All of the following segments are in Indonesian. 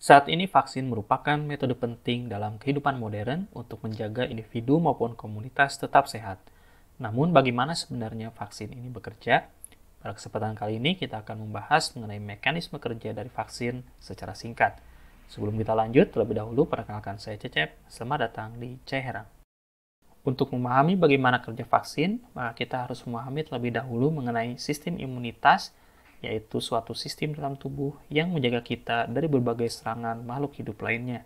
Saat ini vaksin merupakan metode penting dalam kehidupan modern untuk menjaga individu maupun komunitas tetap sehat. Namun bagaimana sebenarnya vaksin ini bekerja? Pada kesempatan kali ini kita akan membahas mengenai mekanisme kerja dari vaksin secara singkat. Sebelum kita lanjut, terlebih dahulu perkenalkan saya Cecep. Selamat datang di Ceherang. Untuk memahami bagaimana kerja vaksin, maka kita harus memahami terlebih dahulu mengenai sistem imunitas, yaitu suatu sistem dalam tubuh yang menjaga kita dari berbagai serangan makhluk hidup lainnya.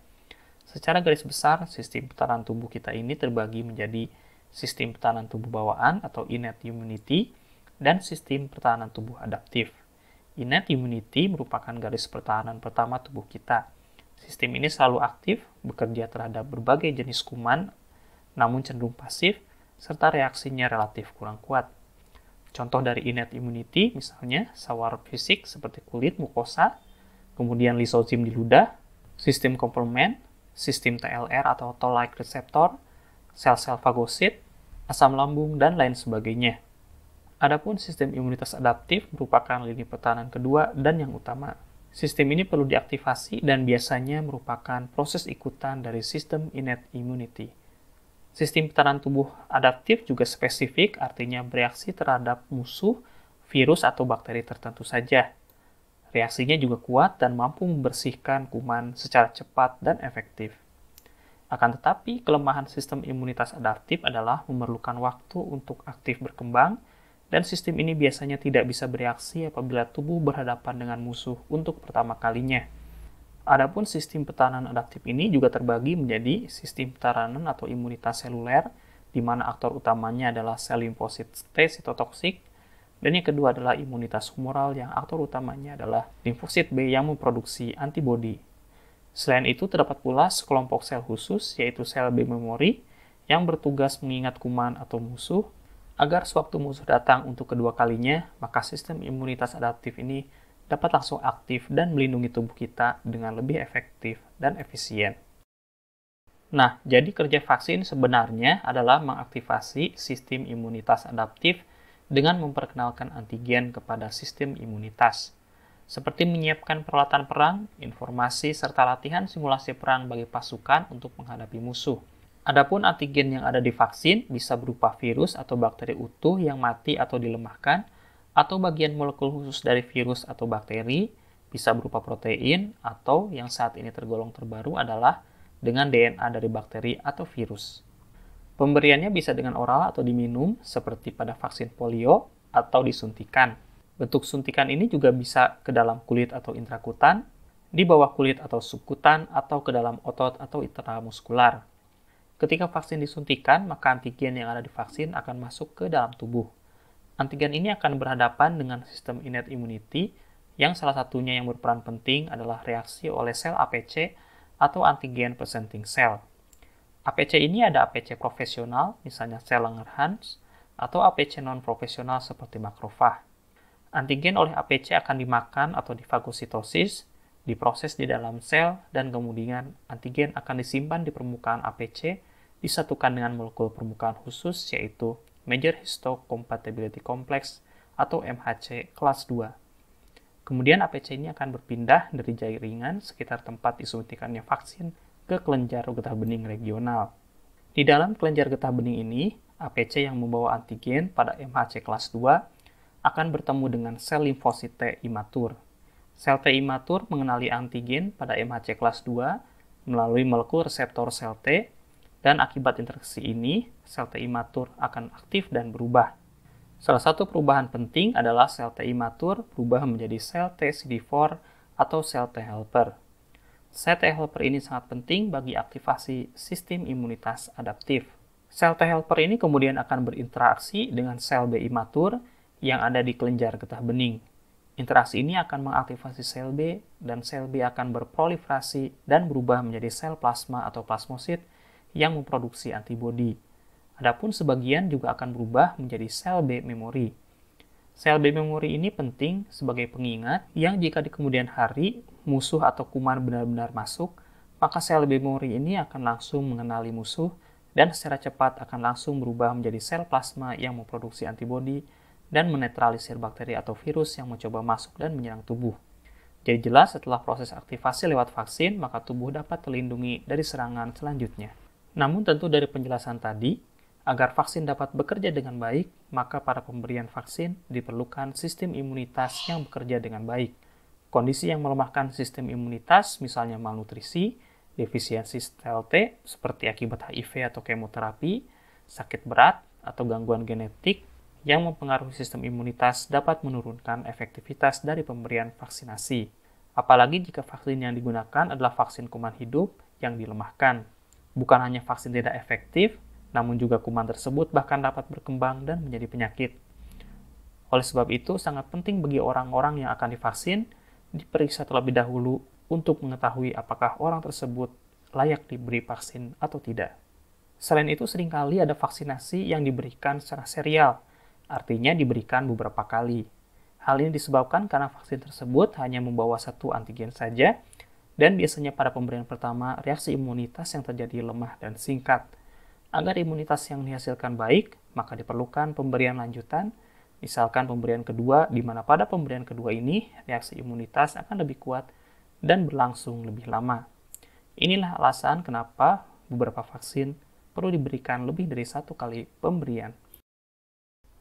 Secara garis besar, sistem pertahanan tubuh kita ini terbagi menjadi sistem pertahanan tubuh bawaan atau innate immunity dan sistem pertahanan tubuh adaptif. Innate immunity merupakan garis pertahanan pertama tubuh kita. Sistem ini selalu aktif, bekerja terhadap berbagai jenis kuman, namun cenderung pasif, serta reaksinya relatif kurang kuat. Contoh dari innate immunity misalnya sawar fisik seperti kulit, mukosa, kemudian lisozim di ludah, sistem komplement, sistem TLR atau toll-like receptor, sel-sel fagosit, asam lambung, dan lain sebagainya. Adapun sistem imunitas adaptif merupakan lini pertahanan kedua dan yang utama. Sistem ini perlu diaktifasi dan biasanya merupakan proses ikutan dari sistem innate immunity. Sistem pertahanan tubuh adaptif juga spesifik, artinya bereaksi terhadap musuh, virus, atau bakteri tertentu saja. Reaksinya juga kuat dan mampu membersihkan kuman secara cepat dan efektif. Akan tetapi, kelemahan sistem imunitas adaptif adalah memerlukan waktu untuk aktif berkembang, dan sistem ini biasanya tidak bisa bereaksi apabila tubuh berhadapan dengan musuh untuk pertama kalinya. Adapun sistem pertahanan adaptif ini juga terbagi menjadi sistem pertahanan atau imunitas seluler, di mana aktor utamanya adalah sel limfosit T sitotoksik, dan yang kedua adalah imunitas humoral yang aktor utamanya adalah limfosit B yang memproduksi antibodi. Selain itu terdapat pula sekelompok sel khusus, yaitu sel B memori, yang bertugas mengingat kuman atau musuh, agar sewaktu musuh datang untuk kedua kalinya, maka sistem imunitas adaptif ini dapat langsung aktif dan melindungi tubuh kita dengan lebih efektif dan efisien. Nah, jadi kerja vaksin sebenarnya adalah mengaktifasi sistem imunitas adaptif dengan memperkenalkan antigen kepada sistem imunitas, seperti menyiapkan peralatan perang, informasi, serta latihan simulasi perang bagi pasukan untuk menghadapi musuh. Adapun antigen yang ada di vaksin bisa berupa virus atau bakteri utuh yang mati atau dilemahkan, atau bagian molekul khusus dari virus atau bakteri, bisa berupa protein, atau yang saat ini tergolong terbaru adalah dengan DNA dari bakteri atau virus. Pemberiannya bisa dengan oral atau diminum, seperti pada vaksin polio, atau disuntikan. Bentuk suntikan ini juga bisa ke dalam kulit atau intrakutan, di bawah kulit atau subkutan, atau ke dalam otot atau intramuskular. Ketika vaksin disuntikan, maka antigen yang ada di vaksin akan masuk ke dalam tubuh. Antigen ini akan berhadapan dengan sistem innate immunity yang salah satunya yang berperan penting adalah reaksi oleh sel APC atau antigen presenting cell. APC ini ada APC profesional, misalnya sel Langerhans, atau APC non-profesional seperti makrofag. Antigen oleh APC akan dimakan atau difagositosis, diproses di dalam sel, dan kemudian antigen akan disimpan di permukaan APC, disatukan dengan molekul permukaan khusus yaitu Major Histocompatibility Complex atau MHC kelas 2. Kemudian APC ini akan berpindah dari jaringan sekitar tempat disuntikannya vaksin ke kelenjar getah bening regional. Di dalam kelenjar getah bening ini, APC yang membawa antigen pada MHC kelas 2 akan bertemu dengan sel limfosit T imatur. Sel T imatur mengenali antigen pada MHC kelas 2 melalui molekul reseptor sel T, dan akibat interaksi ini, sel T imatur akan aktif dan berubah. Salah satu perubahan penting adalah sel T imatur berubah menjadi sel T CD4 atau sel T helper. Sel T helper ini sangat penting bagi aktivasi sistem imunitas adaptif. Sel T helper ini kemudian akan berinteraksi dengan sel B imatur yang ada di kelenjar getah bening. Interaksi ini akan mengaktifasi sel B, dan sel B akan berproliferasi dan berubah menjadi sel plasma atau plasmosit yang memproduksi antibodi. Adapun sebagian juga akan berubah menjadi sel B memori. Sel B memori ini penting sebagai pengingat yang jika di kemudian hari musuh atau kuman benar-benar masuk, maka sel B memori ini akan langsung mengenali musuh dan secara cepat akan langsung berubah menjadi sel plasma yang memproduksi antibodi dan menetralisir bakteri atau virus yang mencoba masuk dan menyerang tubuh. Jadi jelas setelah proses aktivasi lewat vaksin, maka tubuh dapat terlindungi dari serangan selanjutnya. Namun tentu dari penjelasan tadi, agar vaksin dapat bekerja dengan baik, maka pada pemberian vaksin diperlukan sistem imunitas yang bekerja dengan baik. Kondisi yang melemahkan sistem imunitas, misalnya malnutrisi, defisiensi sel T, seperti akibat HIV atau kemoterapi, sakit berat, atau gangguan genetik yang mempengaruhi sistem imunitas dapat menurunkan efektivitas dari pemberian vaksinasi. Apalagi jika vaksin yang digunakan adalah vaksin kuman hidup yang dilemahkan. Bukan hanya vaksin tidak efektif, namun juga kuman tersebut bahkan dapat berkembang dan menjadi penyakit. Oleh sebab itu, sangat penting bagi orang-orang yang akan divaksin diperiksa terlebih dahulu untuk mengetahui apakah orang tersebut layak diberi vaksin atau tidak. Selain itu, seringkali ada vaksinasi yang diberikan secara serial, artinya diberikan beberapa kali. Hal ini disebabkan karena vaksin tersebut hanya membawa satu antigen saja, dan biasanya pada pemberian pertama reaksi imunitas yang terjadi lemah dan singkat. Agar imunitas yang dihasilkan baik, maka diperlukan pemberian lanjutan, misalkan pemberian kedua, di mana pada pemberian kedua ini reaksi imunitas akan lebih kuat dan berlangsung lebih lama. Inilah alasan kenapa beberapa vaksin perlu diberikan lebih dari satu kali pemberian.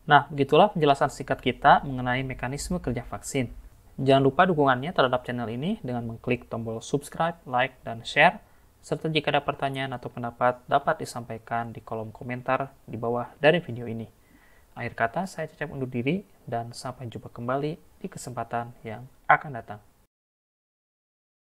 Nah, begitulah penjelasan singkat kita mengenai mekanisme kerja vaksin. Jangan lupa dukungannya terhadap channel ini dengan mengklik tombol subscribe, like, dan share, serta jika ada pertanyaan atau pendapat dapat disampaikan di kolom komentar di bawah dari video ini. Akhir kata, saya Cecep undur diri dan sampai jumpa kembali di kesempatan yang akan datang.